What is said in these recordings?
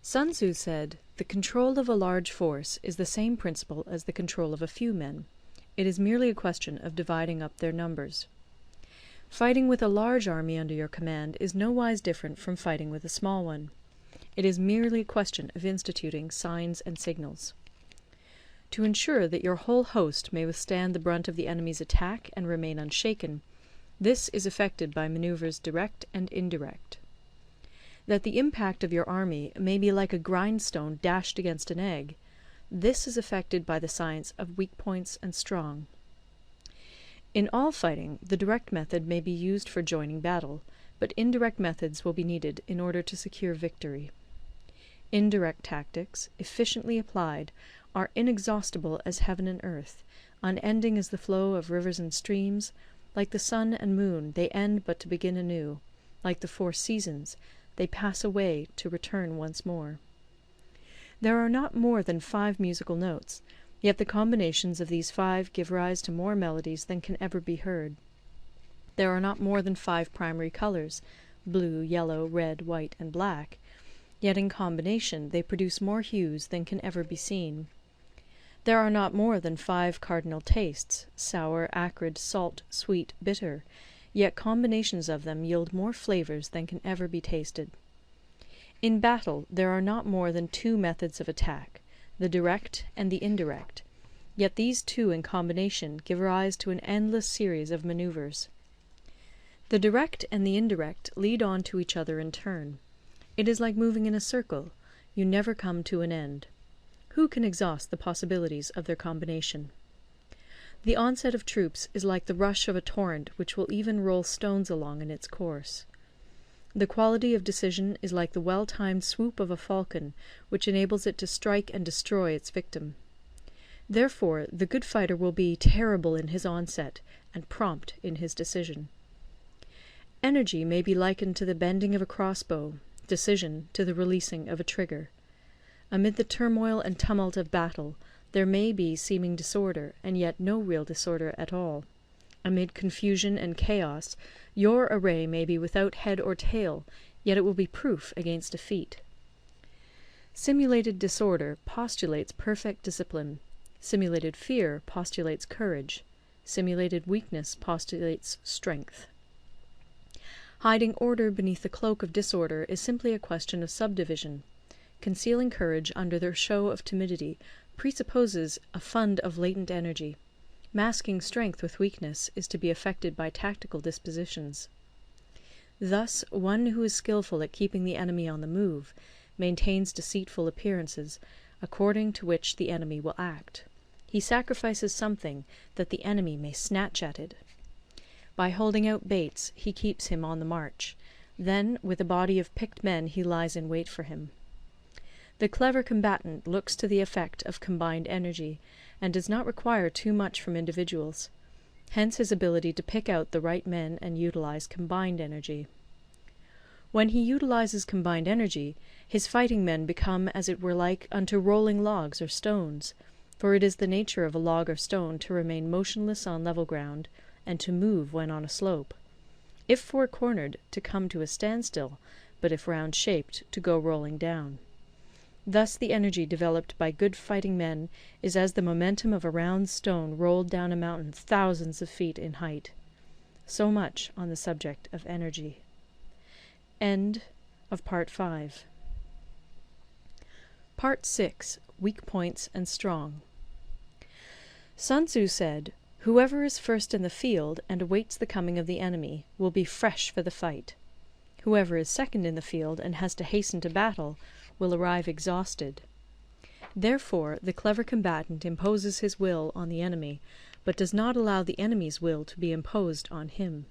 Sun Tzu said, "The control of a large force is the same principle as the control of a few men. It is merely a question of dividing up their numbers." Fighting with a large army under your command is nowise different from fighting with a small one. It is merely a question of instituting signs and signals. To ensure that your whole host may withstand the brunt of the enemy's attack and remain unshaken, this is effected by maneuvers direct and indirect. That the impact of your army may be like a grindstone dashed against an egg, this is effected by the science of weak points and strong. In all fighting, the direct method may be used for joining battle, but indirect methods will be needed in order to secure victory. Indirect tactics, efficiently applied, are inexhaustible as heaven and earth, unending as the flow of rivers and streams. Like the sun and moon, they end but to begin anew. Like the 4 seasons, they pass away to return once more. There are not more than 5 musical notes, yet the combinations of these 5 give rise to more melodies than can ever be heard. There are not more than 5 primary colors, blue, yellow, red, white, and black, yet in combination they produce more hues than can ever be seen. There are not more than 5 cardinal tastes, sour, acrid, salt, sweet, bitter, yet combinations of them yield more flavors than can ever be tasted. In battle there are not more than 2 methods of attack, the direct and the indirect, yet these 2 in combination give rise to an endless series of maneuvers. The direct and the indirect lead on to each other in turn. It is like moving in a circle, you never come to an end. Who can exhaust the possibilities of their combination? The onset of troops is like the rush of a torrent which will even roll stones along in its course. The quality of decision is like the well-timed swoop of a falcon, which enables it to strike and destroy its victim. Therefore, the good fighter will be terrible in his onset, and prompt in his decision. Energy may be likened to the bending of a crossbow, decision to the releasing of a trigger. Amid the turmoil and tumult of battle, there may be seeming disorder, and yet no real disorder at all. Amid confusion and chaos, your array may be without head or tail, yet it will be proof against defeat. Simulated disorder postulates perfect discipline. Simulated fear postulates courage. Simulated weakness postulates strength. Hiding order beneath the cloak of disorder is simply a question of subdivision. Concealing courage under the show of timidity presupposes a fund of latent energy. Masking strength with weakness is to be effected by tactical dispositions. Thus, one who is skilful at keeping the enemy on the move maintains deceitful appearances, according to which the enemy will act. He sacrifices something that the enemy may snatch at it. By holding out baits, he keeps him on the march. Then, with a body of picked men, he lies in wait for him. The clever combatant looks to the effect of combined energy, and does not require too much from individuals. Hence his ability to pick out the right men and utilize combined energy. When he utilizes combined energy, his fighting men become as it were like unto rolling logs or stones, for it is the nature of a log or stone to remain motionless on level ground, and to move when on a slope. If four-cornered, to come to a standstill, but if round-shaped, to go rolling down. Thus the energy developed by good fighting men is as the momentum of a round stone rolled down a mountain thousands of feet in height. So much on the subject of energy. End of Part 5. Part 6. Weak Points and Strong. Sun Tzu said, "Whoever is first in the field and awaits the coming of the enemy will be fresh for the fight. Whoever is second in the field and has to hasten to battle will arrive exhausted." Therefore the clever combatant imposes his will on the enemy, but does not allow the enemy's will to be imposed on him.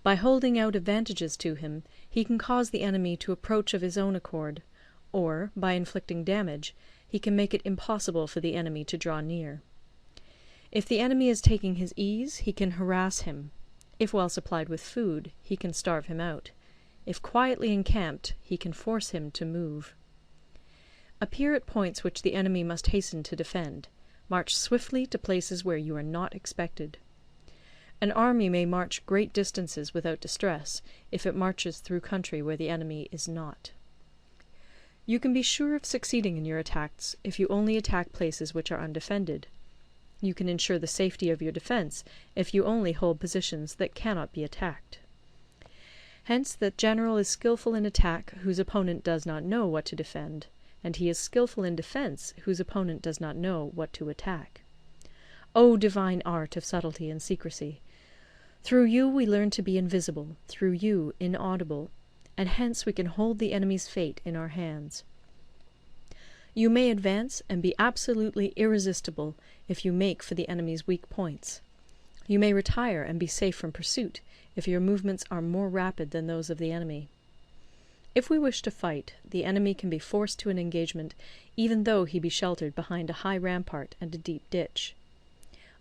By holding out advantages to him, he can cause the enemy to approach of his own accord, or, by inflicting damage, he can make it impossible for the enemy to draw near. If the enemy is taking his ease, he can harass him. If well supplied with food, he can starve him out. If quietly encamped, he can force him to move. Appear at points which the enemy must hasten to defend. March swiftly to places where you are not expected. An army may march great distances without distress, if it marches through country where the enemy is not. You can be sure of succeeding in your attacks if you only attack places which are undefended. You can ensure the safety of your defence if you only hold positions that cannot be attacked. Hence the general is skilful in attack whose opponent does not know what to defend, and he is skilful in defence whose opponent does not know what to attack. O divine art of subtlety and secrecy! Through you we learn to be invisible, through you inaudible, and hence we can hold the enemy's fate in our hands. You may advance and be absolutely irresistible if you make for the enemy's weak points. You may retire and be safe from pursuit if your movements are more rapid than those of the enemy. If we wish to fight, the enemy can be forced to an engagement even though he be sheltered behind a high rampart and a deep ditch.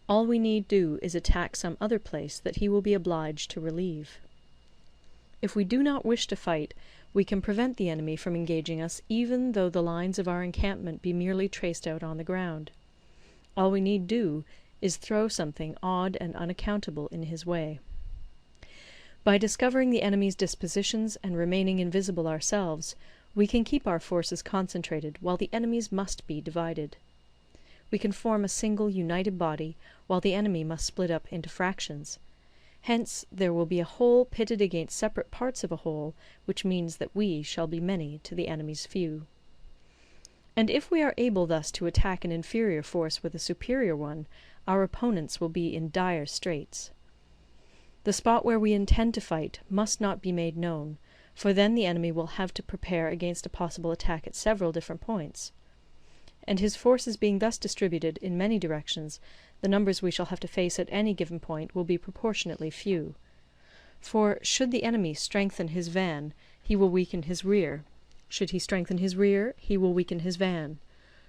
All we need do is attack some other place that he will be obliged to relieve. If we do not wish to fight, we can prevent the enemy from engaging us even though the lines of our encampment be merely traced out on the ground. All we need do is throw something odd and unaccountable in his way. By discovering the enemy's dispositions and remaining invisible ourselves, we can keep our forces concentrated while the enemy's must be divided. We can form a single united body while the enemy must split up into fractions. Hence there will be a whole pitted against separate parts of a whole, which means that we shall be many to the enemy's few. And if we are able thus to attack an inferior force with a superior one, our opponents will be in dire straits. The spot where we intend to fight must not be made known, for then the enemy will have to prepare against a possible attack at several different points. And his forces being thus distributed in many directions, the numbers we shall have to face at any given point will be proportionately few. For should the enemy strengthen his van, he will weaken his rear. Should he strengthen his rear, he will weaken his van.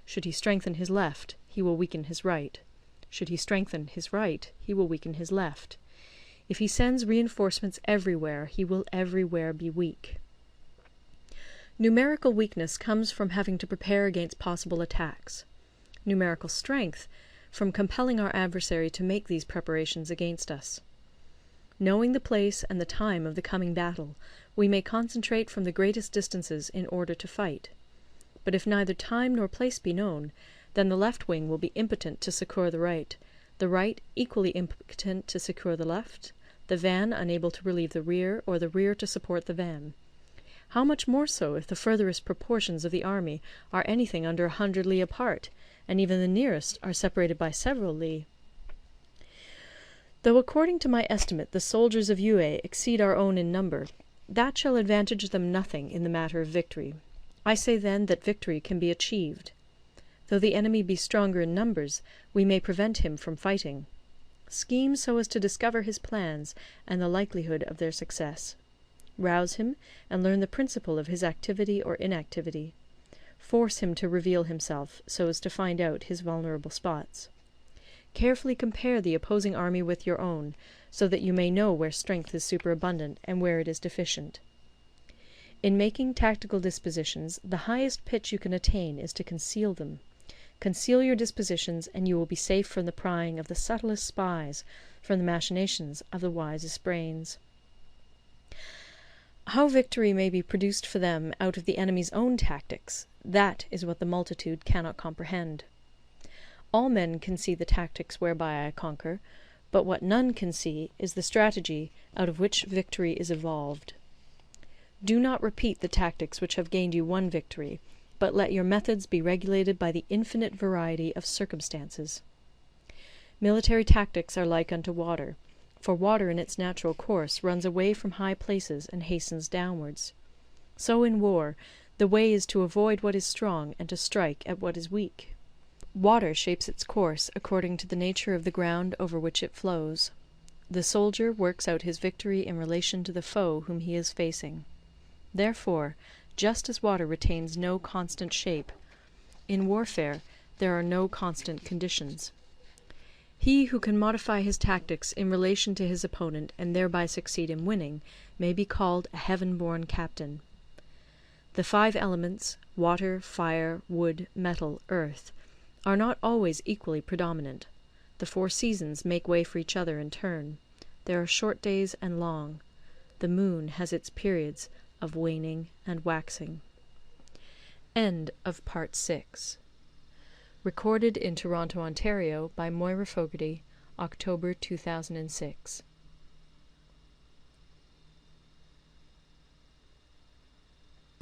Should he strengthen his left, he will weaken his right. Should he strengthen his right, he will weaken his left. If he sends reinforcements everywhere, he will everywhere be weak. Numerical weakness comes from having to prepare against possible attacks. Numerical strength from compelling our adversary to make these preparations against us. Knowing the place and the time of the coming battle, we may concentrate from the greatest distances in order to fight. But if neither time nor place be known, then the left wing will be impotent to succour the right equally impotent to succour the left, the van unable to relieve the rear, or the rear to support the van. How much more so if the furthest proportions of the army are anything under 100 li apart, and even the nearest are separated by several li. Though according to my estimate the soldiers of Yue exceed our own in number, that shall advantage them nothing in the matter of victory. I say then that victory can be achieved. Though the enemy be stronger in numbers, we may prevent him from fighting. Scheme so as to discover his plans and the likelihood of their success. Rouse him, and learn the principle of his activity or inactivity. Force him to reveal himself, so as to find out his vulnerable spots. Carefully compare the opposing army with your own, so that you may know where strength is superabundant and where it is deficient. In making tactical dispositions, the highest pitch you can attain is to conceal them. Conceal your dispositions, and you will be safe from the prying of the subtlest spies, from the machinations of the wisest brains. How victory may be produced for them out of the enemy's own tactics, that is what the multitude cannot comprehend. All men can see the tactics whereby I conquer, but what none can see is the strategy out of which victory is evolved. Do not repeat the tactics which have gained you one victory, but let your methods be regulated by the infinite variety of circumstances. Military tactics are like unto water, for water in its natural course runs away from high places and hastens downwards. So in war, the way is to avoid what is strong and to strike at what is weak. Water shapes its course according to the nature of the ground over which it flows. The soldier works out his victory in relation to the foe whom he is facing. Therefore, just as water retains no constant shape, in warfare there are no constant conditions. He who can modify his tactics in relation to his opponent and thereby succeed in winning may be called a heaven-born captain. The 5 elements, water, fire, wood, metal, earth, are not always equally predominant. The 4 seasons make way for each other in turn. There are short days and long. The moon has its periods of waning and waxing. End of Part 6. Recorded in Toronto, Ontario by Moira Fogarty, October 2006.